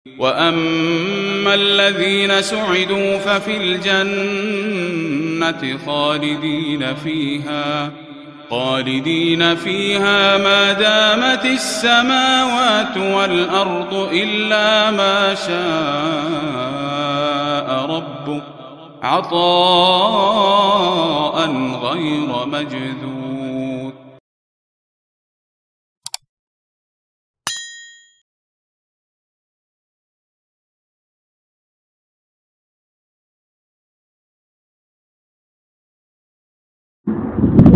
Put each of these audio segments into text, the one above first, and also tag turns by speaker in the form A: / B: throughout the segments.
A: وَأَمَّا الَّذِينَ سُعِدُوا فَفِي الْجَنَّةِ خَالِدِينَ فِيهَا مَا دَامَتِ السَّمَاوَاتُ وَالْأَرْضُ إِلَّا مَا شَاءَ رَبُّكَ عَطَاءً غَيْرَ مَجْذُوذٍ.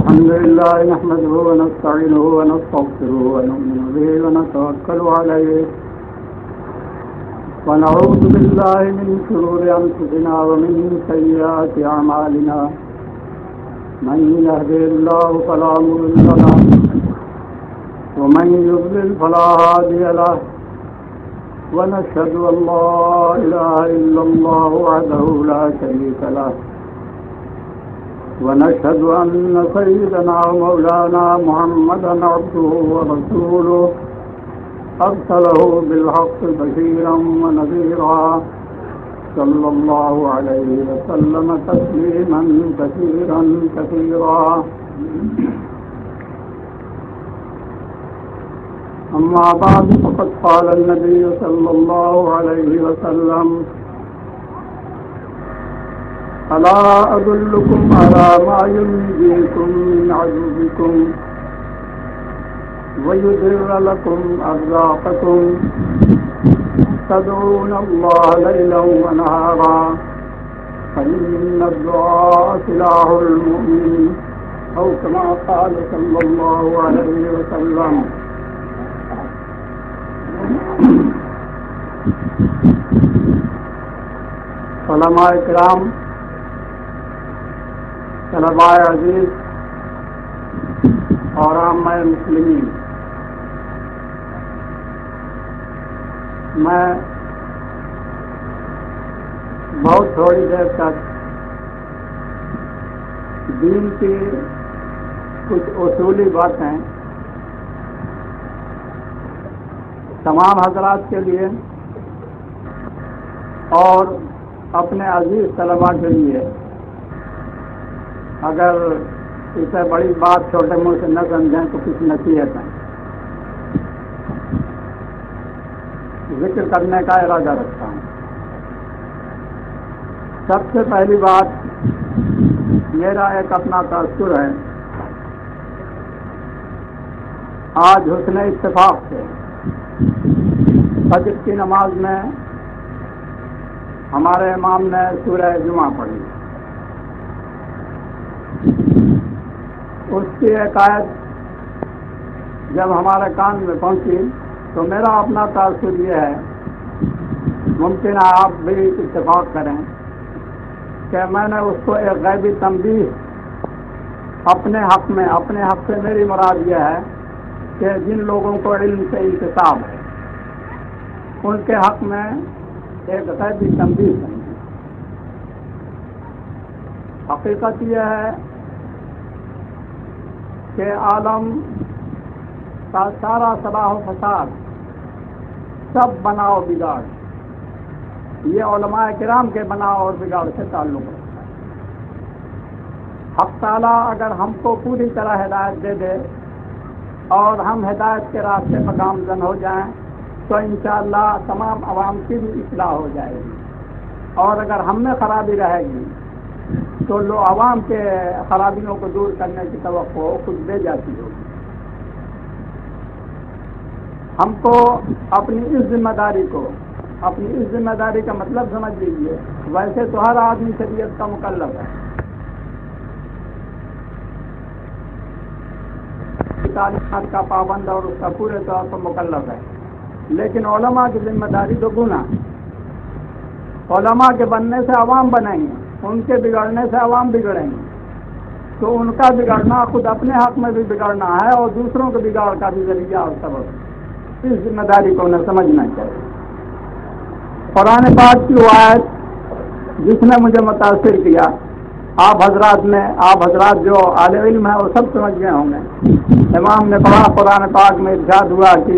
B: الحمد لله نحمده ونستعينه ونستغفره ونؤمن به ونتوكل عليه ونعوذ بالله من شرور أنفسنا ومن سيئات أعمالنا من يهده الله فلا مضل له ومن يضلل فلا هادي له ونشهد أن لا إله إلا الله وحده لا شريك له ونشهد أن سيدنا ومولانا محمدا عبده ورسوله أرسله بالحق بشيرا ونذيرا صلى الله عليه وسلم تسليما كثيرا كثيرا. أما بعد فقد قال النبي صلى الله عليه وسلم: ألا أدلكم على ما ينجيكم من عدوكم ويدر لكم أرزاقكم تدعون الله ليلا ونهارا فإن الدعاء سلاح المؤمن أو كما قال صلى الله عليه وسلم. علماء کرام، طلباء عزیز اور عامہ مسلمین، میں بہت تھوڑی دیر تک دین کی کچھ اصولی باتیں تمام حضرات کے لیے اور اپنے عزیز طلباء کے لیے، اگر اسے بڑی بات چھوٹے منہ سے نہ سمجھیں تو کچھ نصیحتیں ذکر کرنے کا ارادہ رکھتا ہوں. سب سے پہلی بات میرا ایک اپنا تاثر ہے. آج حسن اتفاق سے فجر کی نماز میں ہمارے امام نے سورہ جمعہ پڑھی. اس کی ایک آیت جب ہمارے کان میں پہنچی تو میرا اپنا تاثر یہ ہے، ممکن ہے آپ بھی اتفاق کریں، کہ میں نے اس کو ایک غیبی تنبیہ اپنے حق سے میری مراد یہ ہے کہ جن لوگوں کو علم سے انتساب ہے ان کے حق میں ایک غیبی تنبیہ ہے. حقیقت یہ ہے کہ عالم کا سارا صلاح و فساد، سب بناؤ بگاڑ، یہ علماء کرام کے بناؤ اور بگاڑ سے تعلق رکھتا ہے. حق تعالیٰ اگر ہم کو پوری طرح ہدایت دے دے اور ہم ہدایت کے راستے پر گامزن ہو جائیں تو انشاءاللہ تمام عوام کی بھی اصلاح ہو جائے گی. اور اگر ہم میں خرابی رہے گی تو عوام کے خرابیوں کو دور کرنے کی توقع خود بے جاتی ہوگی. ہم کو اپنی اس ذمہ داری کا مطلب سمجھ لیجیے. ویسے تو ہر آدمی شریعت کا مکلف ہے، تعلیمات کا پابند اور اس کا پورے طور پر مکلف ہے. لیکن علماء کی ذمہ داری دو گنا. علماء کے بننے سے عوام بنیں گے، ان کے بگڑنے سے عوام بگڑیں گے، تو ان کا بگڑنا خود اپنے حق میں بھی بگڑنا ہے اور دوسروں کے بگاڑ کا بھی ذریعہ اور سبب. اس ذمہ داری کو انہیں سمجھنا چاہیے. قرآن پاک کی آیت جس نے مجھے متاثر کیا، آپ حضرات جو عالم علم ہیں وہ سب سمجھ گئے ہوں گے. امام نے پڑھا، قرآن پاک میں ارشاد ہوا کہ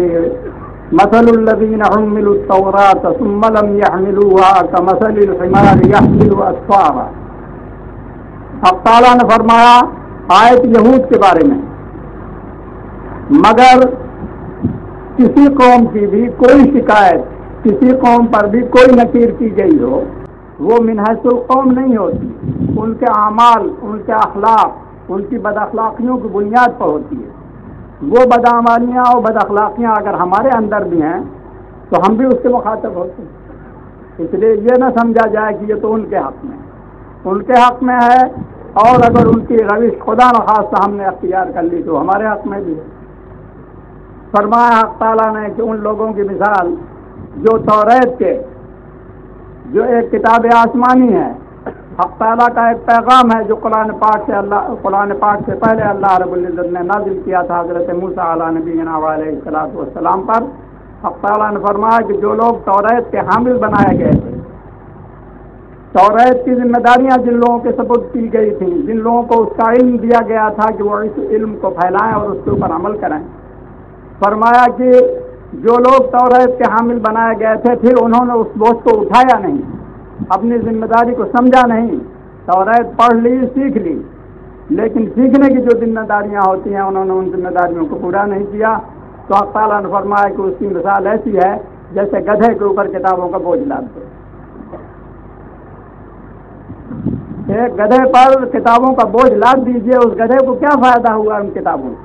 B: مثل الذین حملوا التوراة ثم لم يحملوها كمثل الحمار يحمل اسفارا۔ اب تعالیٰ نے فرمایا آیت یہود کے بارے میں، مگر کسی قوم کی بھی کوئی شکایت کسی قوم پر بھی کوئی نکیر کی گئی ہو، وہ من حیث القوم نہیں ہوتی، ان کے اعمال، ان کے اخلاق، ان کی بد اخلاقیوں کی بنیاد پر ہوتی ہے۔ وہ بدعمالیاں اور بد اخلاقیاں اگر ہمارے اندر بھی ہیں تو ہم بھی اس کے مخاطب ہوتے ہیں۔ اس لیے یہ نہ سمجھا جائے کہ یہ تو ان کے حق میں، ان کے حق میں ہے، اور اگر ان کی روش خدا نخواستہ ہم نے اختیار کر لی تو ہمارے حق میں بھی ہے۔ فرمایا حق تعالیٰ نے کہ ان لوگوں کی مثال جو توریت کے، جو ایک کتاب آسمانی ہے، حق تعالیٰ کا ایک پیغام ہے جو قرآن پاک سے پہلے اللہ رب العزت نے نازل کیا تھا حضرت موسیٰ علیہ نبینا علیہ الصلوۃ والسلام پر۔ حق تعالیٰ نے فرمایا کہ جو لوگ توریت کے حامل بنائے گئے تھے، توریت کی ذمہ داریاں جن لوگوں کے سپرد کی گئی تھیں، جن لوگوں کو اس کا علم دیا گیا تھا کہ وہ اس علم کو پھیلائیں اور اس کے اوپر عمل کریں، فرمایا کہ جو لوگ توریت کے حامل بنائے گئے تھے پھر انہوں نے اس بوجھ کو اٹھایا نہیں، اپنی ذمہ داری کو سمجھا نہیں، توریت پڑھ لی، سیکھ لی، لیکن سیکھنے کی جو ذمہ داریاں ہوتی ہیں انہوں نے ان ذمہ داریوں کو پورا نہیں کیا، تو حق تعالیٰ نے فرمایا کہ اس کی مثال ایسی ہے جیسے گدھے کے اوپر کتابوں کا بوجھ لاد دو۔ ایک گدھے پر کتابوں کا بوجھ لاد دیجئے، اس گدھے کو کیا فائدہ ہوا ان کتابوں سے؟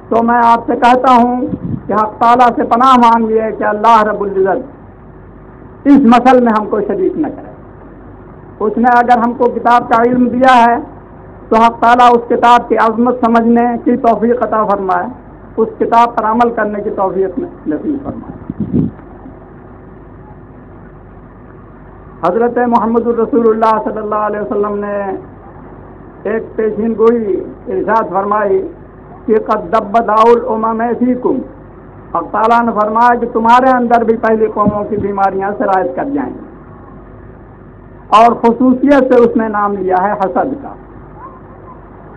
B: تو میں آپ سے کہتا ہوں کہ حق تعالیٰ سے پناہ مانگیے کہ اللہ رب العزت اس مسئلے میں ہم کو شریک نہ کرے۔ اس نے اگر ہم کو کتاب کا علم دیا ہے تو حق تعالیٰ اس کتاب کی عظمت سمجھنے کی توفیق عطا فرمائے، اس کتاب پر عمل کرنے کی توفیق نصیب فرمائے۔ حضرت محمد الرسول اللہ صلی اللہ علیہ وسلم نے ایک پیشین گوئی ارشاد فرمائی کہ قد دب داء الامم فیکم، حق تعالیٰ نے فرمایا کہ تمہارے اندر بھی پہلی قوموں کی بیماریاں سرایت کر جائیں گی، اور خصوصیت سے اس نے نام لیا ہے حسد کا۔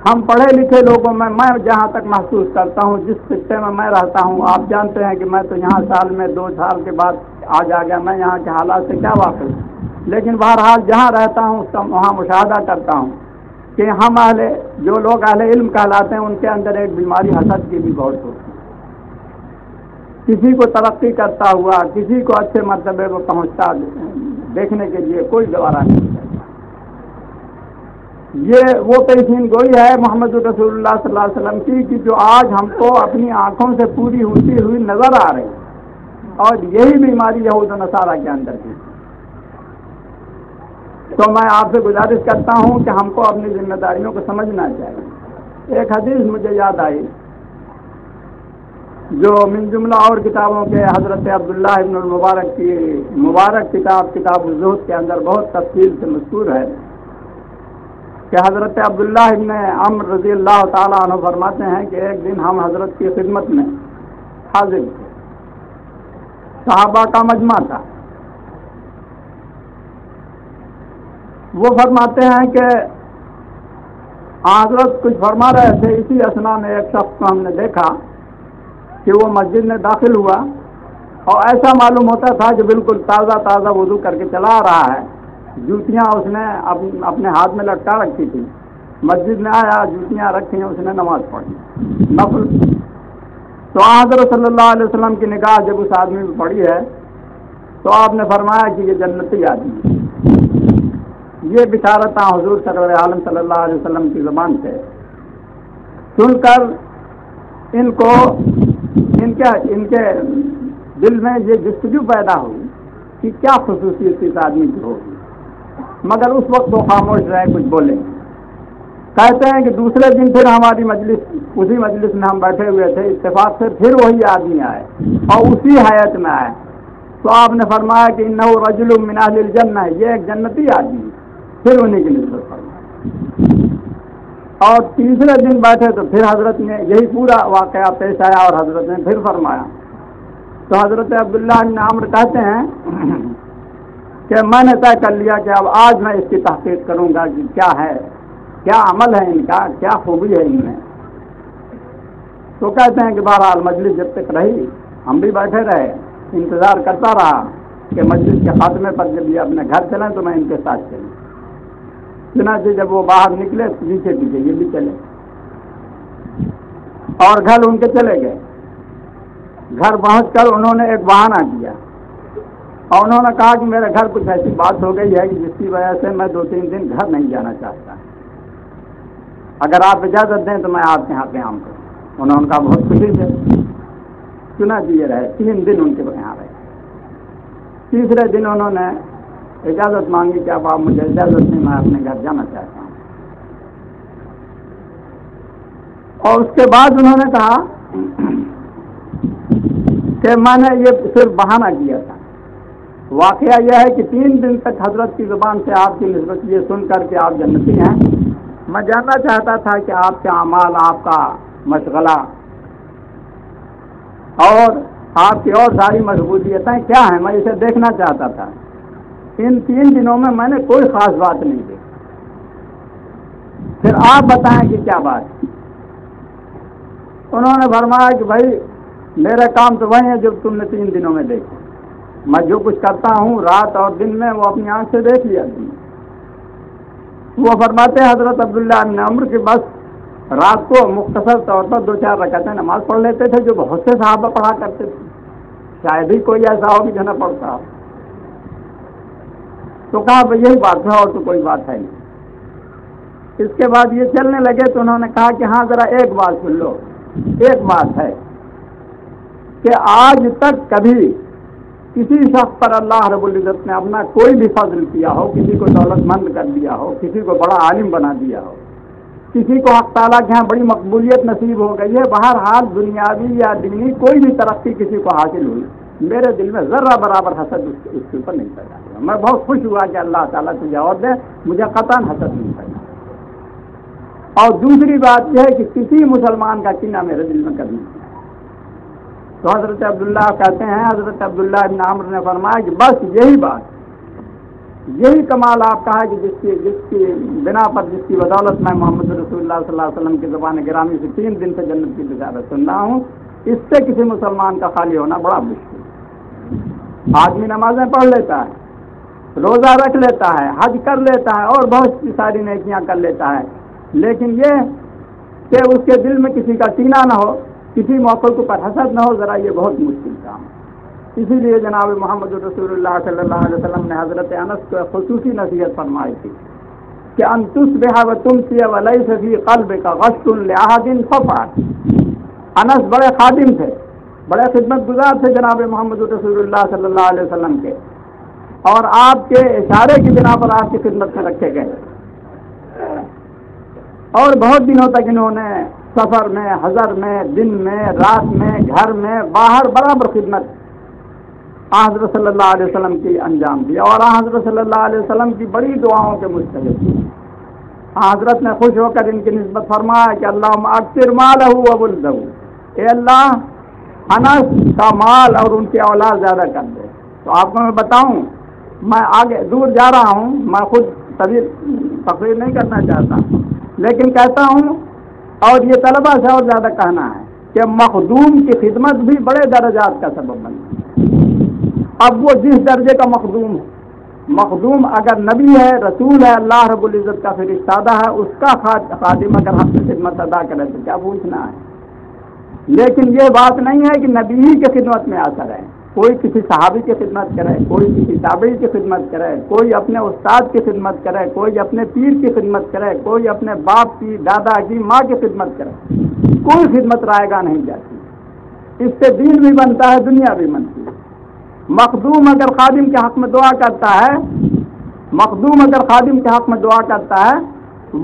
B: ہم پڑھے لکھے لوگوں میں جہاں تک محسوس کرتا ہوں، جس خطے میں رہتا ہوں، آپ جانتے ہیں کہ میں تو یہاں سال میں 2 سال کے بعد آ گیا، میں یہاں کے حالات سے کیا واقف ہوں، لیکن بہرحال جہاں رہتا ہوں اس کا وہاں مشاہدہ کرتا ہوں کہ ہم جو لوگ اہل علم کہلاتے ہیں ان کے اندر ایک بیماری حسد کی بھی بہت ہوتی ہے۔ کسی کو ترقی کرتا ہوا، کسی کو اچھے مرتبے پر پہنچتا دیکھنے کے لیے کوئی گوارا نہیں کرتا۔ یہ وہ پیشین گوئی ہے محمد رسول اللہ صلی اللہ علیہ وسلم کی کہ جو آج ہم کو اپنی آنکھوں سے پوری ہوتی ہوئی نظر آ رہی ہے، اور یہی بیماری یہود و نصارہ کے اندر کی۔ تو میں آپ سے گزارش کرتا ہوں کہ ہم کو اپنی ذمہ داریوں کو سمجھنا چاہیے۔ ایک حدیث مجھے یاد آئی جو من جملہ اور کتابوں کے حضرت عبداللہ ابن المبارک کی مبارک کتاب الزہد کے اندر بہت تفصیل سے مذکور ہے کہ حضرت عبداللہ ابن عمرو رضی اللہ تعالیٰ عنہ فرماتے ہیں کہ ایک دن ہم حضرت کی خدمت میں حاضر تھے، صحابہ کا مجمع تھا۔ وہ فرماتے ہیں کہ حضرت کچھ فرما رہے تھے، اسی اثنا میں ایک شخص کو ہم نے دیکھا کہ وہ مسجد میں داخل ہوا، اور ایسا معلوم ہوتا تھا کہ بالکل تازہ وضو کر کے چلا آ رہا ہے، جوتیاں اس نے اپنے ہاتھ میں لٹکا رکھی تھی، مسجد میں آیا، جوتیاں رکھی، اس نے نماز پڑھی نفل۔ تو حضرت صلی اللہ علیہ وسلم کی نگاہ جب اس آدمی پہ پڑی ہے تو آپ نے فرمایا کہ یہ جنتی آدمی ہے۔ یہ بشارت حضور سرور عالم صلی اللہ علیہ وسلم کی زبان سے سن کر ان کے دل میں یہ جستجو پیدا ہوئی کہ کیا خصوصیت اس آدمی کی ہوگی، مگر اس وقت وہ خاموش رہے، کچھ بولے۔ کہتے ہیں کہ دوسرے دن پھر ہماری اسی مجلس میں ہم بیٹھے ہوئے تھے، اتفاق سے پھر وہی آدمی آئے اور اسی حیت میں آئے، تو آپ نے فرمایا کہ انہ رجل من اہل الجنہ، یہ ایک جنتی آدمی، پھر انہیں کی نسبت فرمائی۔ اور تیسرے دن بیٹھے تو پھر حضرت نے یہی پورا واقعہ پیش آیا اور حضرت نے پھر فرمایا۔ تو حضرت عبداللہ بن عمرو کہتے ہیں کہ میں نے طے کر لیا کہ اب آج میں اس کی تحقیق کروں گا کہ کیا ہے، کیا عمل ہے ان کا، کیا خوبی ہے ان میں۔ تو کہتے ہیں کہ بہرحال مجلس جب تک رہی ہم بھی بیٹھے رہے، انتظار کرتا رہا کہ مجلس کے خاتمے پر جب یہ اپنے گھر چلیں تو میں ان کے ساتھ چلوں۔ چنانچہ جب وہ باہر نکلے پیچھے پیچھے یہ بھی چلے اور گھر ان کے چلے گئے۔ گھر پہنچ کر انہوں نے ایک بہانہ کیا اور انہوں نے کہا کہ میرے گھر کچھ ایسی بات ہو گئی ہے کہ جس کی وجہ سے میں 2-3 دن گھر نہیں جانا چاہتا، اگر آپ اجازت دیں تو میں آپ کے یہاں قیام کروں۔ انہوں نے کہا بہت خوشی سے۔ چنانچہ یہ رہے 3 دن ان کے یہاں رہے۔ تیسرے دن انہوں نے اجازت مانگی کہ اب آپ مجھے اجازت دیں، میں اپنے گھر جانا چاہتا ہوں۔ اور اس کے بعد انہوں نے کہا کہ میں نے یہ صرف بہانہ کیا تھا۔ واقعہ یہ ہے کہ 3 دن تک حضرت کی زبان سے آپ کی نسبت یہ سن کر کے آپ جنتی ہیں، میں جاننا چاہتا تھا کہ آپ کے اعمال، آپ کا مشغلہ اور آپ کی اور ساری مشغولیتیں کیا ہیں، میں اسے دیکھنا چاہتا تھا۔ ان 3 دنوں میں نے کوئی خاص بات نہیں دیکھی، پھر آپ بتائیں کہ کیا بات۔ انہوں نے فرمایا کہ بھائی میرے کام تو وہی ہیں جو تم نے 3 دنوں میں دیکھے، میں جو کچھ کرتا ہوں رات اور دن میں وہ اپنی آنکھ سے دیکھ لیا تم نے۔ وہ فرماتے ہیں حضرت عبداللہ بن عمر کہ بس رات کو مختصر طور پر 2-4 رکعتیں نماز پڑھ لیتے تھے جو بہت سے صحابہ پڑھا کرتے تھے، شاید ہی کوئی ایسا ہو کہ جو نہ پڑھتا ہو۔ تو کہا بھائی یہی بات ہے اور تو کوئی بات ہے نہیں۔ اس کے بعد یہ چلنے لگے تو انہوں نے کہا کہ ہاں ذرا ایک بات سن لو، ایک بات ہے کہ آج تک کبھی کسی شخص پر اللہ رب العزت نے اپنا کوئی بھی فضل کیا ہو، کسی کو دولت مند کر دیا ہو، کسی کو بڑا عالم بنا دیا ہو، کسی کو حق تعالیٰ کے یہاں بڑی مقبولیت نصیب ہو گئی ہے، بہرحال دنیاوی یا دینی کوئی بھی ترقی کسی کو حاصل ہوئی، میرے دل میں ذرہ برابر حسد اس کے اوپر نہیں پیدا ہوا۔ میں بہت خوش ہوا کہ اللہ تعالیٰ تجھے اور دے، مجھے قطعاً حسد نہیں پیدا۔ اور دوسری بات یہ ہے کہ کسی مسلمان کا کینہ میرے دل میں کبھی نہیں۔ تو حضرت عبداللہ کہتے ہیں، حضرت عبداللہ بن عمر نے فرمایا کہ بس یہی بات، یہی کمال آپ کا ہے کہ جس کی بنا پر، جس کی بدولت میں محمد رسول اللہ صلی اللہ علیہ وسلم کی زبان گرامی سے 3 دن سے جنت کی بشارت سن رہا ہوں، اس سے کسی مسلمان کا خالی ہونا بڑا مشکل۔ آدمی نمازیں پڑھ لیتا ہے، روزہ رکھ لیتا ہے، حج کر لیتا ہے اور بہت سی ساری نیکیاں کر لیتا ہے، لیکن یہ کہ اس کے دل میں کسی کا کینہ نہ ہو، کسی موقع کو پر حسد نہ ہو، ذرا یہ بہت مشکل کام ہے۔ اسی لیے جناب محمد رسول اللہ صلی اللہ علیہ وسلم نے حضرت انس کو خصوصی نصیحت فرمائی تھی کہ ان تصبح وتمسی وليس في قلبك غش لاحد فافعل۔ انس بڑے خادم تھے، بڑے خدمت گزار تھے جناب محمد رسول اللہ صلی اللہ علیہ وسلم کے، اور آپ کے اشارے کی بنا پر آپ کی خدمت میں رکھے گئے، اور بہت دنوں تک انہوں نے سفر میں، حضر میں، دن میں، رات میں، گھر میں، باہر برابر خدمت حضرت صلی اللہ علیہ وسلم کی انجام دیا، اور حضرت صلی اللہ علیہ وسلم کی بڑی دعاؤں کے مستحق تھے۔ حضرت نے خوش ہو کر ان کی نسبت فرمایا کہ اللہم اکثر مالہ وولدہ، اے اللہ انس کا مال اور ان کی اولاد زیادہ کر دے۔ تو آپ کو میں بتاؤں، میں آگے دور جا رہا ہوں، میں خود تقریر نہیں کرنا چاہتا، لیکن کہتا ہوں اور یہ طلبہ سے اور زیادہ کہنا ہے کہ مخدوم کی خدمت بھی بڑے درجات کا سبب بنتی ہے۔ اب وہ جس درجے کا مخدوم ہے، مخدوم اگر نبی ہے، رسول ہے، اللہ رب العزت کا فرشتہ ہے، اس کا خادم اگر حق کی خدمت ادا کرے تو کیا پوچھنا ہے۔ لیکن یہ بات نہیں ہے کہ نبی ہی کی خدمت میں اثر ہے، کوئی کسی صحابی کی خدمت کرے، کوئی کسی تابعی کی خدمت کرے، کوئی اپنے استاد کی خدمت کرے، کوئی اپنے پیر کی خدمت کرے، کوئی اپنے باپ کی، دادا کی، ماں کی خدمت کرے، کوئی خدمت رائے گاہ نہیں جاتی۔ اس سے دین بھی بنتا ہے، دنیا بھی بنتی ہے۔ مخدوم اگر خادم کے حق میں دعا کرتا ہے، مخدوم اگر خادم کے حق میں دعا کرتا ہے،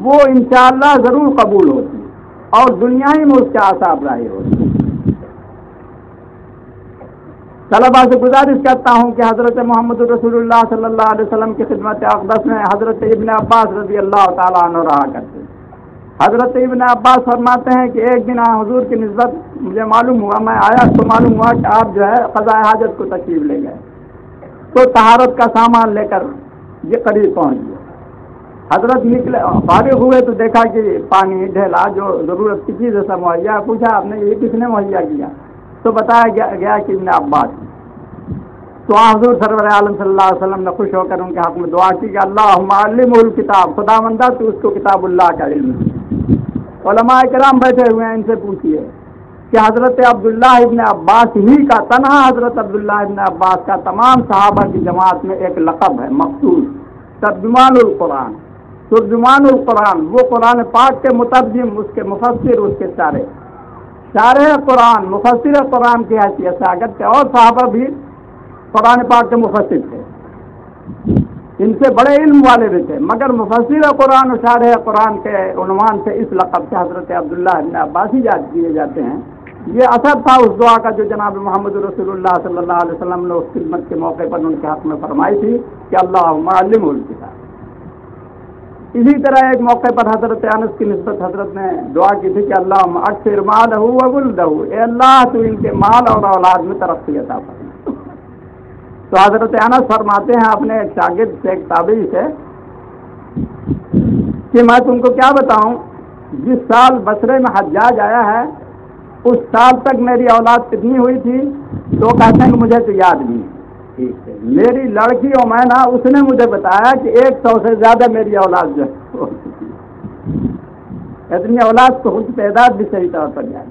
B: وہ انشاءاللہ ضرور قبول ہوتی ہے اور دنیا ہی میں اس کے آثار ظاہر ہوتی ہے۔ طلبا سے گزارش کرتا ہوں کہ حضرت محمد رسول اللہ صلی اللہ علیہ وسلم کی خدمت اقدس میں حضرت ابن عباس رضی اللہ تعالیٰ عنہ رہا کرتے۔ حضرت ابن عباس فرماتے ہیں کہ ایک دن حضور کی نسبت مجھے معلوم ہوا، میں آیا تو معلوم ہوا کہ آپ جو ہے قضاء حاجت کو تشریف لے گئے، تو طہارت کا سامان لے کر یہ قریب پہنچ گیا۔ حضرت نکلے، فارغ ہوئے تو دیکھا کہ پانی ڈھیلا جو ضرورت کی چیز ہے سب مہیا، پوچھا آپ نے یہ کس نے مہیا کیا؟ تو بتایا گیا کہ ابن عباس. تو حضور سرور عالم صلی اللہ علیہ وسلم نے خوش ہو کر ان کے حق میں دعا کی کہ اللہم علمہ الکتاب، خداوندہ تو اس کو کتاب اللہ کا علم ہے. علماء کرام بیٹھے ہوئے ہیں، ان سے پوچھیے کہ حضرت عبداللہ ابن عباس ہی کا، تنہا حضرت عبداللہ ابن عباس کا تمام صحابہ کی جماعت میں ایک لقب ہے مخصوص، ترجمان القرآن. ترجمان القرآن، وہ قرآن پاک کے مترجم، اس کے مفسر، اس کے شارح قرآن، مفسر قرآن کی حیثیت سے اگرچہ اور صحابہ بھی قرآن پاک کے مفسر تھے، ان سے بڑے علم والے بھی تھے، مگر مفسر قرآن و شارح قرآن کے عنوان سے اس لقب سے حضرت عبداللہ ابن عباس ہی یاد کیے جاتے ہیں. یہ اثر تھا اس دعا کا جو جناب محمد رسول اللہ صلی اللہ علیہ وسلم نے اس خدمت کے موقع پر ان کے حق میں فرمائی تھی کہ اللہم علمہ الکتاب. اسی طرح ایک موقع پر حضرت انس کی نسبت حضرت نے دعا کی تھی کہ اللہم اکثر مالہ وولدہ، اے اللہ تو ان کے مال اور اولاد میں ترقی عطا فرما. تو حضرت انس فرماتے ہیں اپنے ایک شاگرد سے، ایک تابعی سے، کہ میں تم کو کیا بتاؤں، جس سال بصرے میں حجاج آیا ہے اس سال تک میری اولاد کتنی ہوئی تھی؟ تو کہتے ہیں کہ مجھے تو یاد نہیں. ٹھیک ہے، میری لڑکی اور میں نا، اس نے مجھے بتایا کہ 100 سے زیادہ میری اولاد جو ہے، اتنی اولاد تو خود تعداد بھی صحیح طور پر جائے.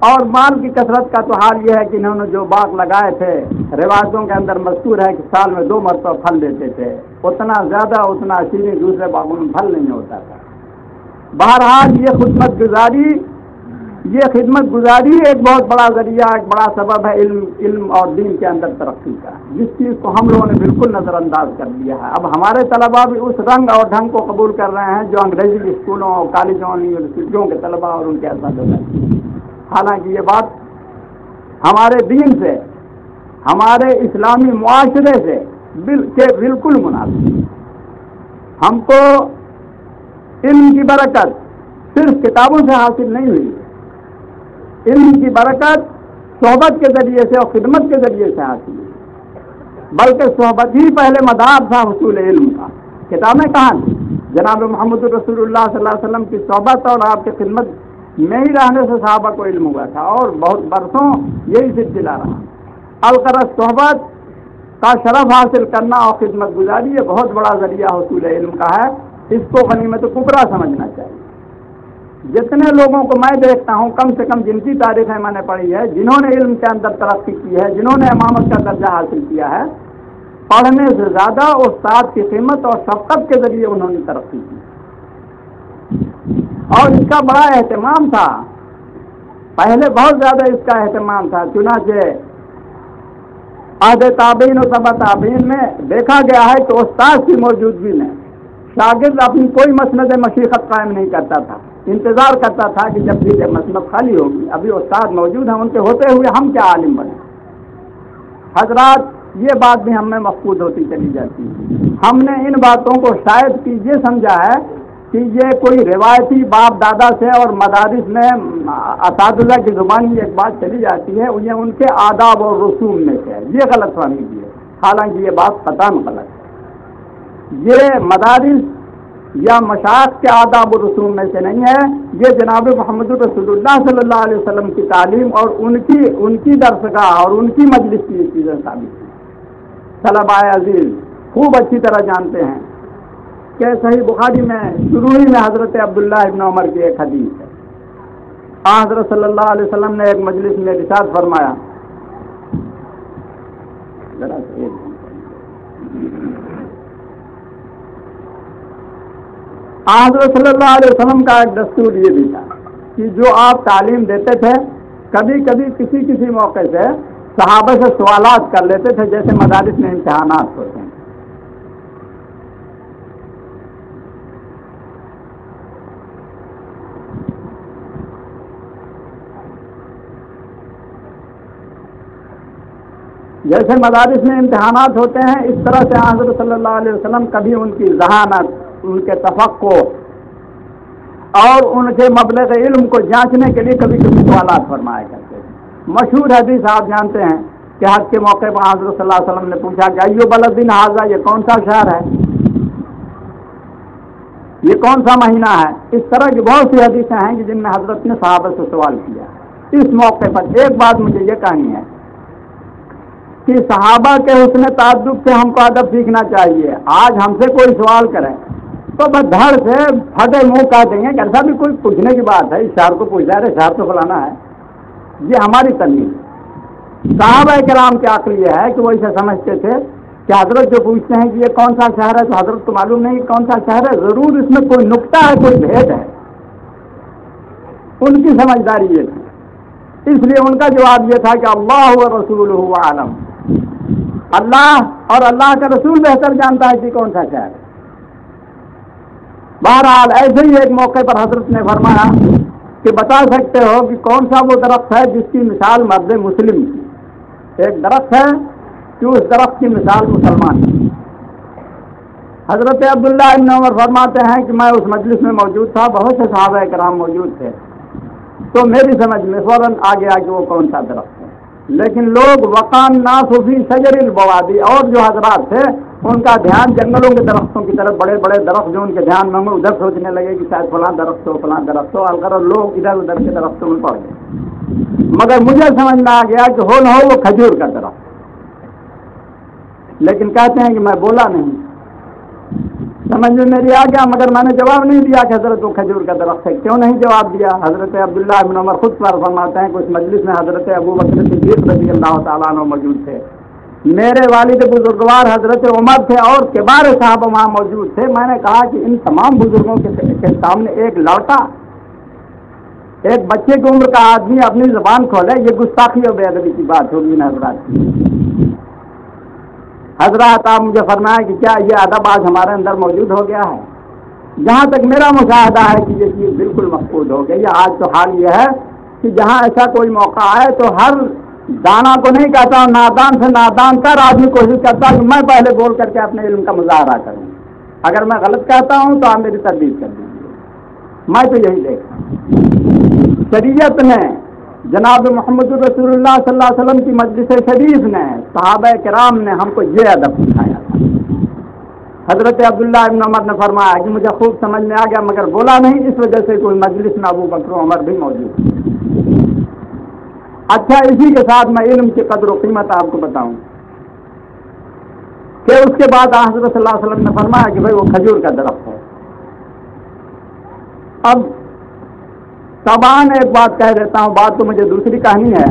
B: اور مال کی کثرت کا تو حال یہ ہے کہ انہوں نے جو باغ لگائے تھے، روایتوں کے اندر مذکور ہے کہ سال میں 2 مرتبہ پھل دیتے تھے، اتنا زیادہ اتنا چینی دوسرے باغوں میں پھل نہیں ہوتا تھا. بہرحال یہ خدمت گزاری ایک بہت بڑا ذریعہ، ایک بڑا سبب ہے علم اور دین کے اندر ترقی کا، جس چیز کو ہم لوگوں نے بالکل نظر انداز کر دیا ہے. اب ہمارے طلباء بھی اس رنگ اور ڈھنگ کو قبول کر رہے ہیں جو انگریزی اسکولوں اور کالجوں اور یونیورسٹیوں کے طلباء اور ان کے اساتذہ ہیں. حالانکہ یہ بات ہمارے دین سے، ہمارے اسلامی معاشرے سے بالکل مناسب. ہم کو علم کی برکت صرف کتابوں سے حاصل نہیں ہوئی، علم کی برکت صحبت کے ذریعے سے اور خدمت کے ذریعے سے حاصل ہوئی، بلکہ صحبت ہی پہلے مدار تھا حصول علم کا. کتابیں کہاں تھیں؟ جناب محمد رسول اللہ صلی اللہ علیہ وسلم کی صحبت اور آپ کی خدمت میں ہی رہنے سے صحابہ کو علم ہوا تھا، اور بہت برسوں یہی سلسلہ رہا. الغرض صحبت کا شرف حاصل کرنا اور خدمت گزاری یہ بہت بڑا ذریعہ حصول علم کا ہے. اس کو غنیمت کبریٰ سمجھنا چاہیے. جتنے لوگوں کو میں دیکھتا ہوں، کم سے کم جن کی تاریخیں میں نے پڑھی ہے، جنہوں نے علم کے اندر ترقی کی ہے، جنہوں نے امامت کا درجہ حاصل کیا ہے، پڑھنے سے زیادہ استاد کی قیمت اور شفقت کے ذریعے انہوں نے ترقی کی، اور اس کا بڑا اہتمام تھا. پہلے بہت زیادہ اس کا اہتمام تھا. چنانچہ عہد تابعین و تبع تابعین میں دیکھا گیا ہے کہ استاد کی موجودگی میں شاگرد اپنی کوئی مسند مشیخت قائم نہیں کرتا تھا، انتظار کرتا تھا کہ جب بھی مسند خالی ہوگی، ابھی استاد موجود ہیں، ان کے ہوتے ہوئے ہم کیا عالم بنے. حضرات، یہ بات بھی ہم میں مفقود ہوتی چلی جاتی ہے. ہم نے ان باتوں کو شاید کہ یہ سمجھا ہے کہ یہ کوئی روایتی باپ دادا سے اور مدارس میں اساتذہ کی زبانی ایک بات چلی جاتی ہے، یہ ان کے آداب اور رسوم میں سے ہے. یہ غلط فہمی بھی ہے، حالانکہ یہ بات قطعاً غلط ہے. یہ مدارس یا مشائخ کے آداب و رسوم میں سے نہیں ہے، یہ جناب محمد رسول اللہ صلی اللہ علیہ وسلم کی تعلیم اور ان کی درسگاہ اور ان کی مجلس کی یہ چیزیں ثابت ہیں. طلباء عزیز خوب اچھی طرح جانتے ہیں کہ صحیح بخاری میں شروع میں حضرت عبداللہ ابن عمر کی ایک حدیث ہے. حضرت صلی اللہ علیہ وسلم نے ایک مجلس میں ارشاد فرمایا، حضرت صلی اللہ علیہ وسلم کا ایک دستور یہ بھی تھا کہ جو آپ تعلیم دیتے تھے، کبھی کبھی کسی موقع سے صحابہ سے سوالات کر لیتے تھے، جیسے مدارس میں امتحانات ہوتے ہیں. جیسے مدارس میں امتحانات ہوتے ہیں، اس طرح سے حضرت صلی اللہ علیہ وسلم کبھی ان کی ذہانت، ان کے تفقع اور ان کے مبلغ علم کو جانچنے کے لیے کبھی سوالات فرمایا کرتے ہیں. مشہور حدیث آپ جانتے ہیں کہ حج کے موقع پر حضرت صلی اللہ علیہ وسلم نے پوچھا کہ ایو بلد ھذا، یہ کون سا شہر ہے، یہ کون سا مہینہ ہے. اس طرح کی بہت سی حدیثیں ہیں کہ جن میں حضرت نے صحابہ سے سوال کیا. اس موقع پر ایک بات مجھے یہ کہانی ہے کہ صحابہ کے حسن تعدب سے ہم کو ادب سیکھنا چاہیے. آج ہم سے کوئی سوال کرے تو بس دھڑ سے پھٹے منہ کہہ دیں گے کہ ایسا بھی کوئی پوچھنے کی بات ہے, اشار کو پوچھ رہا ہے, اشار تو فلانا ہے. یہ ہماری تمیز. صحابہ کرام کی عقل یہ ہے کہ وہ اسے سمجھتے تھے کہ حضرت جو پوچھتے ہیں کہ یہ کون سا شہر ہے, تو حضرت کو معلوم نہیں کون سا شہر ہے, ضرور اس میں کوئی نکتہ ہے, کوئی بھید ہے. ان کی سمجھداری یہ تھی. اس لیے ان کا جواب یہ تھا کہ اللہ و رسولہ عالم, اللہ اور اللہ کا رسول بہتر جانتا ہے کہ کون سا شہر ہے. بہرحال ایسے ہی ایک موقع پر حضرت نے فرمایا کہ بتا سکتے ہو کہ کون سا وہ درخت ہے جس کی مثال مرد مسلم کی. ایک درخت ہے کہ اس درخت کی مثال مسلمان کی. حضرت عبداللہ ابن عمر فرماتے ہیں کہ میں اس مجلس میں موجود تھا, بہت سے صحابہ کرام موجود تھے, تو میری سمجھ میں فوراً آ گیا کہ وہ کون سا درخت ہے. لیکن لوگ وقان ناس فی شجر البوادی, اور جو حضرات تھے ان کا دھیان جنگلوں کے درختوں کی طرف, بڑے بڑے درخت جو ان کے دھیان میں ہوں ادھر سوچنے لگے کہ شاید فلاں درخت ہو فلاں درخت ہو, الغرض لوگ ادھر ادھر کے درختوں میں پڑ گئے. مگر مجھے سمجھ میں آ گیا کہ ہو نہ ہو وہ کھجور کا درخت. لیکن کہتے ہیں کہ میں بولا نہیں, سمجھ میں میری آ گیا, مگر میں نے جواب نہیں دیا کہ حضرت وہ کھجور کا درخت ہے. کیوں نہیں جواب دیا؟ حضرت عبداللہ ابن عمر خود پر فرماتے ہیں کہ اس مجلس میں حضرت ابو بکر صدیق رضی اللہ تعالیٰ عنہ موجود تھے, میرے والد بزرگوار حضرت عمر تھے, اور کبار صاحب وہاں موجود تھے. میں نے کہا کہ ان تمام بزرگوں کے سامنے ایک لڑکا, ایک بچے کی عمر کا آدمی اپنی زبان کھولے, یہ گستاخی اور بے ادبی کی بات ہوگی نا حضرات. حضرات آپ مجھے فرمائیں کہ کیا یہ ادب آج ہمارے اندر موجود ہو گیا ہے؟ جہاں تک میرا مشاہدہ ہے کہ یہ چیز بالکل مفقود ہو گئی. آج تو حال یہ ہے کہ جہاں ایسا کوئی موقع آئے تو ہر دانا کو نہیں کہتا ہوں, نادان سے نادان تر آدمی کوشش کرتا ہے کہ میں پہلے بول کر کے اپنے علم کا مظاہرہ کروں. اگر میں غلط کہتا ہوں تو آپ میری تردید کر دیجیے. میں تو یہی دیکھتا ہوں. شریعت نے, جناب محمد رسول اللہ صلی اللہ علیہ وسلم کی مجلس شریف نے, صحابہ کرام نے ہم کو یہ ادب سکھایا تھا. حضرت عبداللہ ابن عمر نے فرمایا کہ مجھے خوب سمجھ میں آ گیا مگر بولا نہیں, اس وجہ سے کوئی مجلس میں ابو بکر و عمر بھی موجود تھے. اچھا, اسی کے ساتھ میں علم کی قدر و قیمت آپ کو بتاؤں کہ اس کے بعد حضرت صلی اللہ علیہ وسلم نے فرمایا کہ بھائی وہ کھجور کا درخت ہے. اب طبعاً ایک بات کہہ دیتا ہوں, بات تو مجھے دوسری کہانی ہے,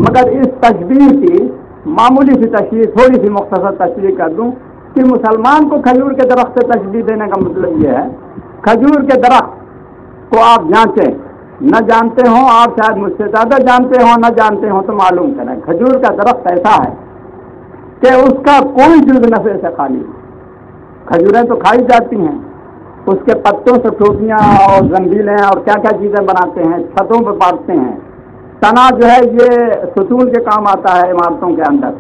B: مگر اس تشبیہ کی معمولی سی تشریح, تھوڑی سی مختصر تشریح کر دوں کہ مسلمان کو کھجور کے درخت سے تشبیہ دینے کا مطلب یہ ہے, کھجور کے درخت کو آپ جانچیں, نہ جانتے ہوں آپ شاید مجھ سے زیادہ جانتے ہوں, نہ جانتے ہوں تو معلوم کریں. کھجور کا درخت ایسا ہے کہ اس کا کوئی جز نفع سے خالی. کھجوریں تو کھائی جاتی ہیں, اس کے پتوں سے ٹوپیاں اور زنبیلیں اور کیا کیا چیزیں بناتے ہیں, چھتوں پہ بانٹتے ہیں. تنا جو ہے یہ ستون کے کام آتا ہے عمارتوں کے اندر.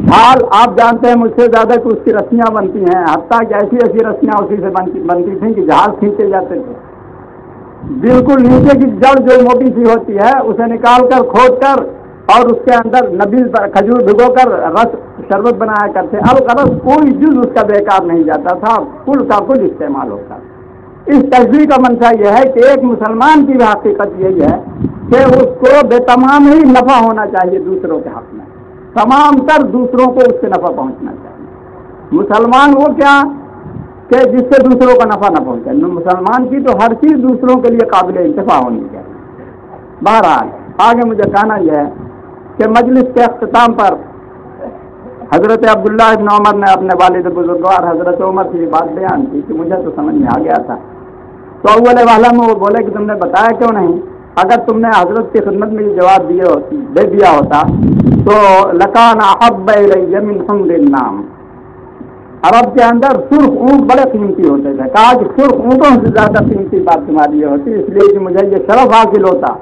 B: جھال آپ جانتے ہیں مجھ سے زیادہ کہ اس کی رسیاں بنتی ہیں, حتیٰ کہ ایسی ایسی رسیاں اسی سے بنتی تھیں کہ جھال کھینچے جاتے تھے. بالکل نیچے کی جڑ جو موٹی سی ہوتی ہے اسے نکال کر کھود کر اور اس کے اندر نبیل کھجور بھگو کر رس شربت بنایا کرتے. الغرض کوئی جز اس کا بیکار نہیں جاتا تھا, کل کا کل استعمال ہوتا. اس تشریح کا منشا یہ ہے کہ ایک مسلمان کی بھی حقیقت یہی ہے کہ اس کو بے تمام ہی نفع ہونا چاہیے دوسروں کے حق میں, تمام تر دوسروں کو اس سے نفع پہنچنا چاہیے. مسلمان وہ کیا کہ جس سے دوسروں کا نفع نہ پہنچے. مسلمان کی تو ہر چیز دوسروں کے لیے قابل انتفاع ہونی چاہیے. بہرحال آگے مجھے کہنا یہ ہے کہ مجلس کے اختتام پر حضرت عبداللہ ابن عمر نے اپنے والد بزرگوار حضرت عمر سے یہ بات بیان کی کہ مجھے تو سمجھ میں آ گیا تھا. تو اول والا میں وہ بولے کہ تم نے بتایا کیوں نہیں؟ اگر تم نے حضرت کی خدمت میں یہ جواب دے دیا ہوتا تو لکان احب الی من حمر النعم. عرب کے اندر سرخ اونٹ بڑے قیمتی ہوتے تھے. کہا کہ سرخ اونٹوں سے زیادہ قیمتی بات تمہاری یہ ہوتی, اس لیے کہ مجھے یہ شرف حاصل ہوتا,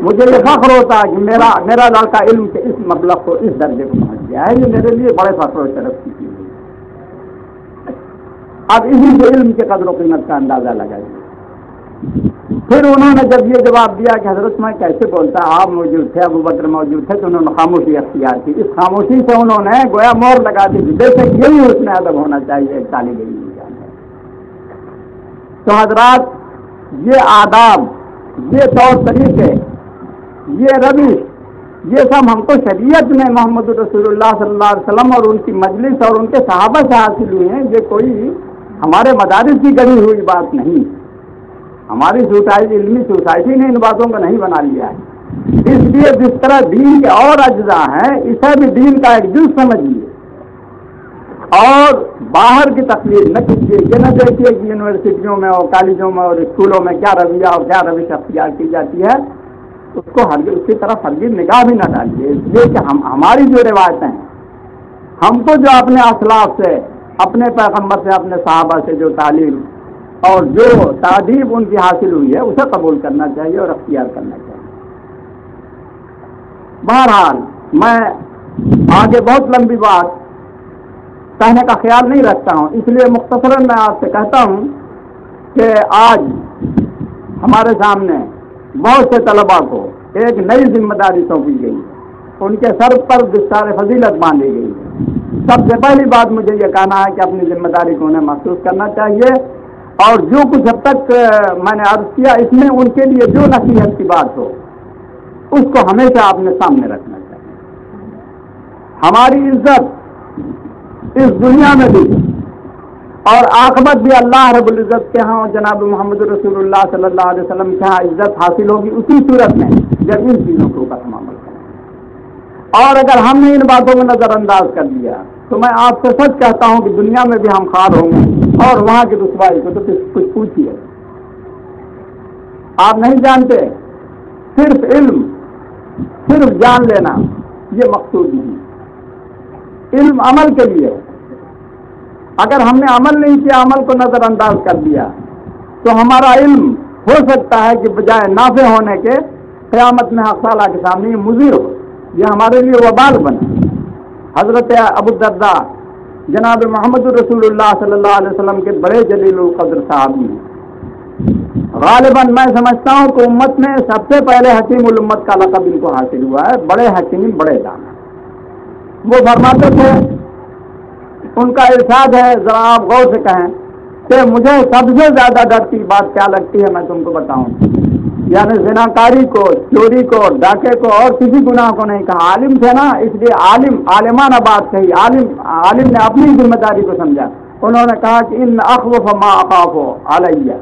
B: مجھے یہ فخر ہوتا کہ میرا لڑکا علم کے اس مبلغ کو, اس درجے کو پہنچ گیا ہے. یہ میرے لیے بڑے فخر و شرف کی چیز ہے. اب اسی سے علم کے قدر و قیمت کا اندازہ لگائیے. پھر انہوں نے جب یہ جواب دیا کہ حضرت میں کیسے بولتا, آپ موجود تھے, ابو بکر موجود تھے, تو انہوں نے خاموشی اختیار کی. اس خاموشی سے انہوں نے گویا مور لگا دی تھی, جیسے یہی اس میں ادب ہونا چاہیے ایک طالب علم کے اندر. تو حضرات یہ آداب, یہ طور طریقے یہ روش، یہ سب ہم کو شریعت میں محمد رسول اللہ صلی اللہ علیہ وسلم اور ان کی مجلس اور ان کے صحابہ سے حاصل ہوئے ہیں. یہ کوئی ہمارے مدارس کی گڑھی ہوئی بات نہیں. ہماری علمی سوسائٹی نے ان باتوں کو نہیں بنا لیا ہے. اس لیے جس طرح دین کے اور اجزاء ہیں اسے بھی دین کا ایک جز سمجھیے اور باہر کی تقلید نہ کیجیے. یہ نہ دیکھیے کہ یونیورسٹیوں میں اور کالجوں میں اور اسکولوں میں کیا رویہ اور کیا روش اختیار کی جاتی ہے، اس کو اس کی طرف ہرگز نگاہ بھی نہ ڈالیے. اس لیے کہ ہماری جو روایتیں ہیں، ہم کو جو اپنے اسلاف سے، اپنے پیغمبر سے، اپنے صحابہ سے جو تعلیم اور جو تعدیب ان کی حاصل ہوئی ہے اسے قبول کرنا چاہیے اور اختیار کرنا چاہیے. بہرحال میں آگے بہت لمبی بات کہنے کا خیال نہیں رکھتا ہوں، اس لیے مختصراً میں آپ سے کہتا ہوں کہ آج ہمارے سامنے بہت سے طلباء کو ایک نئی ذمہ داری سونپی گئی، ان کے سر پر دستار فضیلت باندھی گئی. سب سے پہلی بات مجھے یہ کہنا ہے کہ اپنی ذمہ داری کو انہیں محسوس کرنا چاہیے اور جو کچھ اب تک میں نے عرض کیا اس میں ان کے لیے جو نصیحت کی بات ہو اس کو ہمیشہ اپنے سامنے رکھنا چاہیے. ہماری عزت اس دنیا میں بھی اور عاقبت بھی اللہ رب العزت کے ہاں جناب محمد رسول اللہ صلی اللہ علیہ وسلم کے ہاں عزت حاصل ہوگی اسی صورت میں جب ان چیزوں کے اوپر ہم عمل کریں. اور اگر ہم نے ان باتوں کو نظر انداز کر دیا تو میں آپ سے سچ کہتا ہوں کہ دنیا میں بھی ہم خوار ہوں گے اور وہاں کی رسوائی کو تو کچھ پوچھیے. آپ نہیں جانتے، صرف علم، صرف جان لینا یہ مقصود نہیں. علم عمل کے لیے، اگر ہم نے عمل نہیں کیا، عمل کو نظر انداز کر دیا تو ہمارا علم ہو سکتا ہے کہ بجائے نافع ہونے کے قیامت میں حق تعالیٰ کے سامنے یہ مضر ہو، یہ ہمارے لیے وبال بنے. حضرت ابو الدرداء جناب محمد رسول اللہ صلی اللہ علیہ وسلم کے بڑے جلیل القدر صحابی ہیں. غالباً میں سمجھتا ہوں کہ امت میں سب سے پہلے حکیم الامت کا لقب ان کو حاصل ہوا ہے. بڑے حکیم، بڑے دانا. وہ فرماتے تھے، ان کا ارشاد ہے، ذرا آپ غور سے کہیں کہ مجھے سب سے زیادہ ڈر کی بات کیا لگتی ہے، میں تم کو بتاؤں. یعنی زناکاری کو، چوری کو، ڈاکے کو اور کسی گناہ کو نہیں کہا. عالم تھے نا، اس لیے عالمانہ بات کہی. عالم نے اپنی ذمہ داری کو سمجھا. انہوں نے کہا کہ ان اخوف ما اخاف علیہ،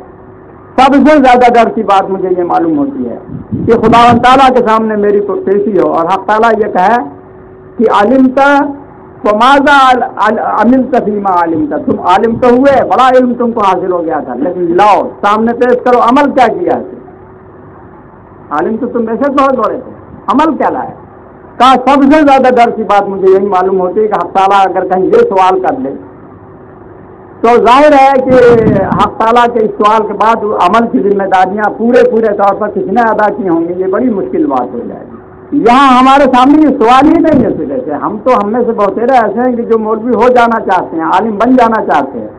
B: سب سے زیادہ ڈر کی بات مجھے یہ معلوم ہوتی ہے کہ خداوند تعالیٰ کے سامنے میری پیشی ہو اور حق تعالیٰ یہ کہے کہ علمت فماذا عملت فیما علمت، تم عالم تو ہوئے، بڑا علم تم کو حاصل ہو گیا تھا، لیکن لاؤ سامنے پیش کرو عمل کیا کیا ہے. عالم تو تم ایسے بہت بڑے تھے، عمل کیا لائے. کہا سب سے زیادہ ڈر کی بات مجھے یہی معلوم ہوتی ہے کہ حق تعالیٰ اگر کہیں یہ سوال کر لے تو ظاہر ہے کہ حق تعالیٰ کے اس سوال کے بعد عمل کی ذمہ داریاں پورے طور پر کس نے ادا کی ہوں گی، یہ بڑی مشکل بات ہو جائے گی. یہاں ہمارے سامنے یہ سوال ہی نہیں ہے سرے سے. ہم میں سے بہت سارے ایسے ہیں کہ جو مولوی ہو جانا چاہتے ہیں، عالم بن جانا چاہتے ہیں،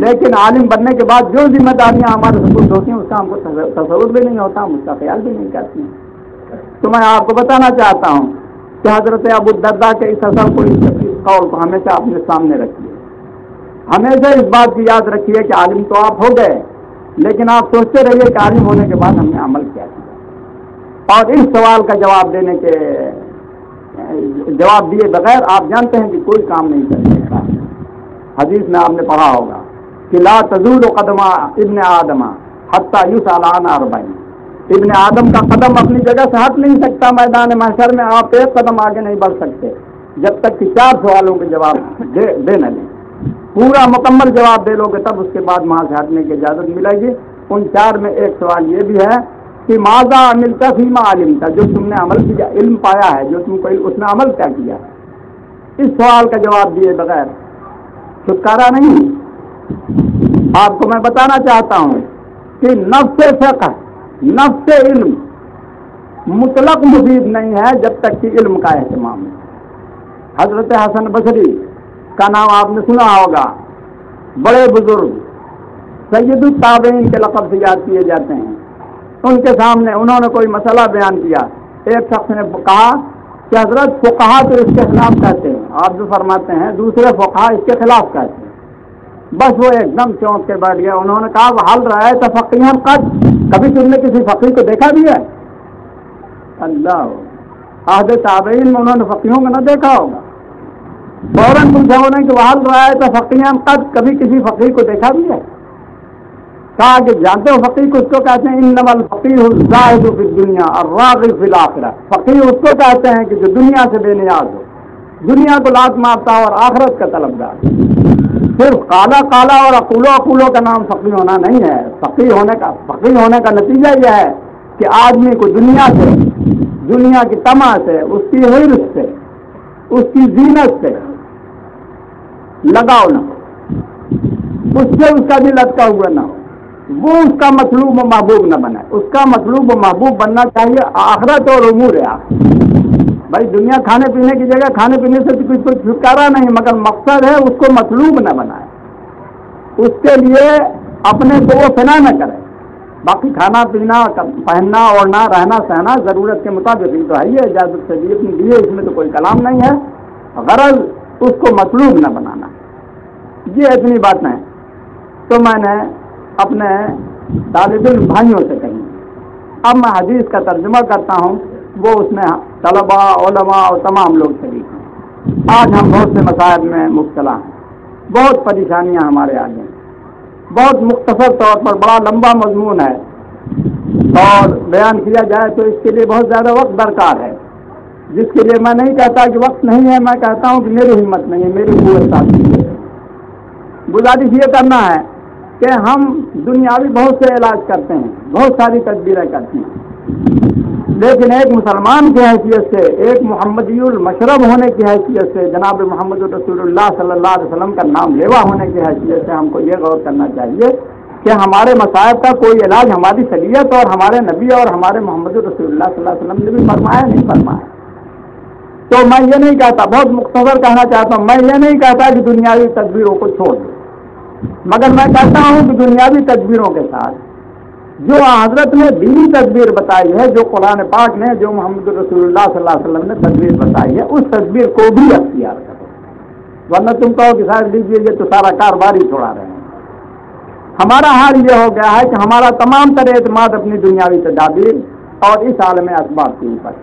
B: لیکن عالم بننے کے بعد جو ذمہ داریاں ہمارے سپرد ہوتی ہیں اس کا ہم کو تصور بھی نہیں ہوتا، ہم اس کا خیال بھی نہیں کرتے ہیں. تو میں آپ کو بتانا چاہتا ہوں کہ حضرت ابو الدرداء کے اس اثر کو، اس قول کو ہمیشہ اپنے سامنے رکھیے. ہمیشہ اس بات کی یاد رکھیے کہ عالم تو آپ ہو گئے، لیکن آپ سوچتے رہیے کہ عالم ہونے کے بعد ہم نے عمل کیا کیا. اور اس سوال کا جواب دیے بغیر آپ جانتے ہیں کہ کوئی کام نہیں کر سکتا. حدیث میں آپ نے پڑھا ہوگا کہ لا تزول قدم ابن آدم حتی یسأل عن 40. ابن آدم کا قدم اپنی جگہ سے ہٹ نہیں سکتا میدان محشر میں. آپ ایک قدم آگے نہیں بڑھ سکتے جب تک کہ 4 سوالوں کے جواب دے نہ لیں. پورا مکمل جواب دے لو گے تب اس کے بعد وہاں سے ہٹنے کی اجازت ملے گی. ان 4 میں ایک سوال یہ بھی ہے کہ ماذا عملت فیما علمت، جو تم نے عمل کیا، علم پایا ہے جو تم کو اس نے عمل کیا کیا. اس سوال کا جواب دیے بغیر چھٹکارا نہیں. آپ کو میں بتانا چاہتا ہوں کہ نفس فقہ، نفس علم مطلق مفید نہیں ہے جب تک کہ علم کا اہتمام ہے. حضرت حسن بصری کا نام آپ نے سنا ہوگا، بڑے بزرگ سید التابعین کے لقب سے یاد کیے جاتے ہیں. ان کے سامنے انہوں نے کوئی مسئلہ بیان کیا. ایک شخص نے کہا کہ حضرت فقہا تو اس کے خلاف کہتے ہیں، آپ جو فرماتے ہیں دوسرے فقہا اس کے خلاف کہتے ہیں. بس وہ ایک دم چونک کے بیٹھ گیا. انہوں نے کہا حل رہا ہے تو فقیہن قد، کبھی تم نے کسی فقیہ کو دیکھا بھی ہے؟ اللہ عہد تابعین میں انہوں نے فقیہوں کو نہ دیکھا ہوگا. فوراً پوچھا انہوں نے کہ وحال رعایت فقیہاں قد کبھی کسی فقیہ کو دیکھا بھی ہے؟ کہا کہ جانتے ہو فقیہ کو اس کو کہتے ہیں انما الفقیہ الزاہد فی الدنیا الراغب فی الآخرہ. فقیہ اس کو کہتے ہیں کہ جو دنیا سے بے نیاز ہو, دنیا کو لات مارتا ہو اور آخرت کا طلبگار. صرف کالا اور اقولوں کا نام فقیہ ہونا نہیں ہے. فقیہ ہونے کا نتیجہ یہ ہے کہ آدمی کو دنیا کی طمع سے, اس کی حرص سے, اس کی زینت سے لگاؤ نہ ہو, اس سے اس کا دل لٹکا ہوا نہ ہو, وہ اس کا مطلوب و محبوب نہ بنے. اس کا مطلوب و محبوب بننا چاہیے آخرت اور امور آخرت. بھائی دنیا کھانے پینے کی جگہ, کھانے پینے سے کچھ چھٹکارا نہیں, مگر مقصد ہے اس کو مطلوب نہ بنائے, اس کے لیے اپنے کو وہ فنا نہ کرے. باقی کھانا پینا, پہننا, اوڑھنا, رہنا سہنا ضرورت کے مطابق ہی تو ہے, یہ اجازت سے دیے, اس میں تو کوئی کلام نہیں ہے. غرض اس کو مطلوب نہ بنانا. یہ اتنی باتیں تو میں نے اپنے طالب علم بھائیوں سے کہیں. اب میں حدیث کا ترجمہ کرتا ہوں, وہ اس میں طلباء, علماء اور تمام لوگ شریک ہیں. آج ہم بہت سے مسائل میں مبتلا ہیں, بہت پریشانیاں ہمارے آگے ہیں. بہت مختصر طور پر بڑا لمبا مضمون ہے اور بیان کیا جائے تو اس کے لیے بہت زیادہ وقت درکار ہے, جس کے لیے میں نہیں کہتا کہ وقت نہیں ہے, میں کہتا ہوں کہ میری ہمت نہیں ہے, میری قوت ساتھی ہے. گزارش یہ کرنا ہے کہ ہم دنیاوی بہت سے علاج کرتے ہیں, بہت ساری تدبیریں کرتے ہیں, لیکن ایک مسلمان کی حیثیت سے, ایک محمدی المشرب ہونے کی حیثیت سے, جناب محمد رسول اللہ صلی اللہ علیہ وسلم کا نام لیوا ہونے کی حیثیت سے ہم کو یہ غور کرنا چاہیے کہ ہمارے مصائب کا کوئی علاج ہماری شریعت اور ہمارے نبی اور ہمارے محمد رسول اللہ صلی اللہ علیہ وسلم نے بھی فرمایا نہیں فرمایا. تو میں یہ نہیں کہتا, بہت مختصر کہنا چاہتا ہوں, میں یہ نہیں کہتا کہ دنیاوی تدبیروں کو چھوڑ دیں, مگر میں کہتا ہوں کہ دنیاوی تدبیروں کے ساتھ جو حضرت نے دینی تدبیر بتائی ہے, جو قرآن پاک نے, جو محمد رسول اللہ صلی اللہ علیہ وسلم نے تدبیر بتائی ہے, اس تدبیر کو بھی اختیار کرو. ورنہ تم کہو کہ صاحب لیجیے یہ تو سارا کاروبار ہی چھوڑا رہے ہیں. ہمارا حال یہ ہو گیا ہے کہ ہمارا تمام تر اعتماد اپنی دنیاوی تدابیر اور اس عالم اسباب کے اوپر,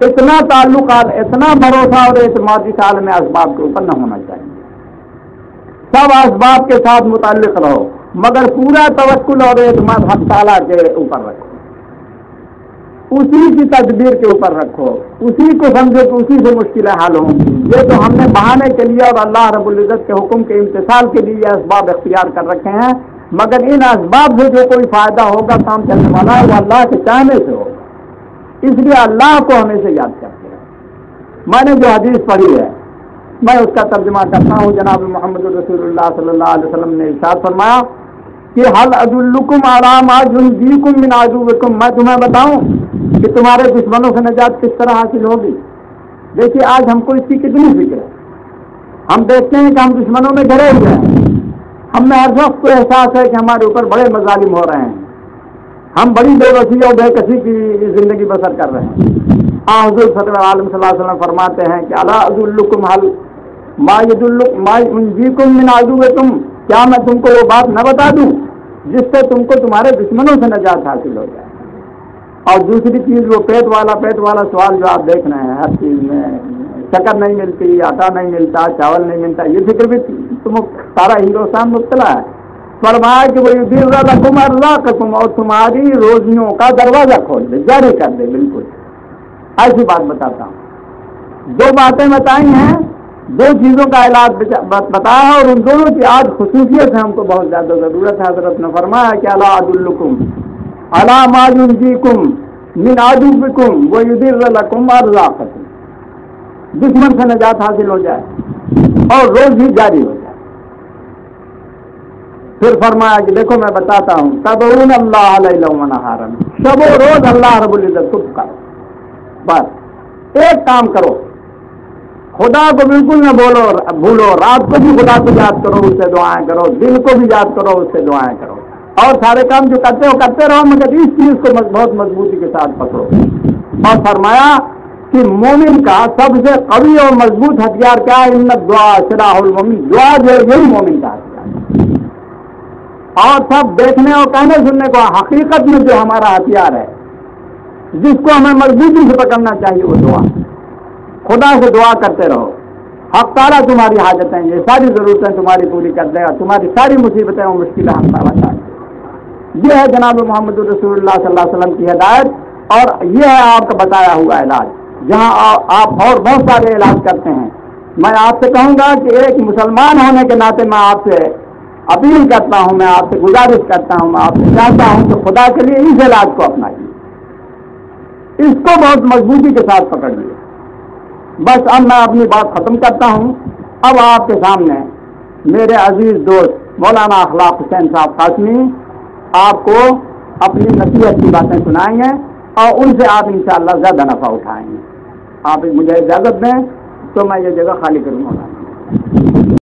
B: اتنا تعلقات, اتنا بھروسہ اور اعتماد اس عالم اسباب کے اوپر نہ ہونا چاہیے. سب اسباب کے ساتھ متعلق رہو, مگر پورا توکل اور اعتماد حق تعالیٰ کے اوپر رکھو, اسی کی تدبیر کے اوپر رکھو, اسی کو سمجھو کہ اسی سے مشکلیں حل ہوں گی. یہ تو ہم نے بہانے کے لیے اور اللہ رب العزت کے حکم کے امتثال کے لیے یہ اسباب اختیار کر رکھے ہیں, مگر ان اسباب سے جو کوئی فائدہ ہوگا, کام چلنے والا ہے, وہ اللہ کے چاہنے سے ہوگا. اس لیے اللہ کو ہمیشہ یاد کرتے ہیں. میں نے جو حدیث پڑھی ہے میں اس کا ترجمہ کرتا ہوں. جناب محمد رسول اللہ صلی اللہ علیہ وسلم نے ارشاد فرمایا کہ حل ادلکم علی ما ینجیکم من عدوکم, میں تمہیں بتاؤں کہ تمہارے دشمنوں سے نجات کس طرح حاصل ہوگی. دیکھیے آج ہم کو اس کی کتنی فکر ہے. ہم دیکھتے ہیں کہ ہم دشمنوں میں گھرے ہوئے ہیں, ہم میں ہر وقت کو احساس ہے کہ ہمارے اوپر بڑے مظالم ہو رہے ہیں, ہم بڑی بے وسیع اور بے کسی کی زندگی بسر کر رہے ہیں. حضور صلی اللہ علیہ وسلم فرماتے ہیں کہ الا ادلکم حل ما ینجیکم من عدوکم, کیا میں تم کو وہ بات نہ بتا دوں جس سے تم کو تمہارے دشمنوں سے نجات حاصل ہو جائے. اور دوسری چیز وہ پیٹ والا سوال جو آپ دیکھ رہے ہیں, ہر چیز میں شکر نہیں ملتی, آٹا نہیں ملتا, چاول نہیں ملتا, یہ فکر بھی تم سارا ہندوستان مبتلا ہے. فرمایا کہ وہ یدیر لکم ارزاقکم, اور تمہاری روزیوں کا دروازہ کھول دے, جاری کر دے. بالکل ایسی بات بتاتا ہوں. دو باتیں بتائی ہیں, دو چیزوں کا علاج بتایا ہے, اور ان دونوں کی آج خصوصیت ہے, ہم کو بہت زیادہ ضرورت ہے. حضرت نے فرمایا کہ الا ادلکم علی ما ینجیکم من عدوکم ویدر لکم ارزاقکم, دشمن سے نجات حاصل ہو جائے اور روزی جاری ہو جائے. پھر فرمایا کہ دیکھو میں بتاتا ہوں, تدعون اللہ لیلا و نہارا, شب و روز اللہ رب العزت کو پکارو. بس ایک کام کرو, خدا کو بالکل نہ بھولو, رات کو بھی خدا کو یاد کرو, اس سے دعائیں کرو, دل کو بھی یاد کرو, اس سے دعائیں کرو, اور سارے کام جو کرتے ہو کرتے رہو, مگر اس چیز کو بہت مضبوطی کے ساتھ پکڑو. اور فرمایا کہ مومن کا سب سے قوی اور مضبوط ہتھیار کیا ہے؟ ان الدعاء سلاح المومن, دعا جو ہے یہی مومن کا ہتھیار ہے. اور سب دیکھنے اور کہنے سننے کو حقیقت میں جو ہمارا ہتھیار ہے جس کو ہمیں مضبوطی سے پکڑنا چاہیے وہ دعا. خدا سے دعا کرتے رہو. حق تعالیٰ تمہاری حاجتیں یہ ساری ضرورتیں تمہاری پوری کر دے گا. تمہاری ساری مصیبتیں اور مشکلیں حق تعالیٰ کا. یہ ہے جناب محمد رسول اللہ صلی اللہ علیہ وسلم کی ہدایت، اور یہ ہے آپ کا بتایا ہوا علاج. جہاں آپ اور بہت سارے علاج کرتے ہیں، میں آپ سے کہوں گا کہ ایک مسلمان ہونے کے ناطے میں آپ سے اپیل کرتا ہوں، میں آپ سے گزارش کرتا ہوں، میں آپ سے چاہتا ہوں کہ خدا کے لیے اس علاج کو اپنائیے، اس کو بہت مضبوطی کے ساتھ پکڑ لیے. بس اب میں اپنی بات ختم کرتا ہوں. اب آپ کے سامنے میرے عزیز دوست مولانا اخلاق حسین صاحب قاسمی آپ کو اپنی نصیحت کی باتیں سنائیں گے اور ان سے آپ انشاءاللہ زیادہ نفع اٹھائیں گے. آپ مجھے اجازت دیں تو میں یہ جگہ خالی کروں گا.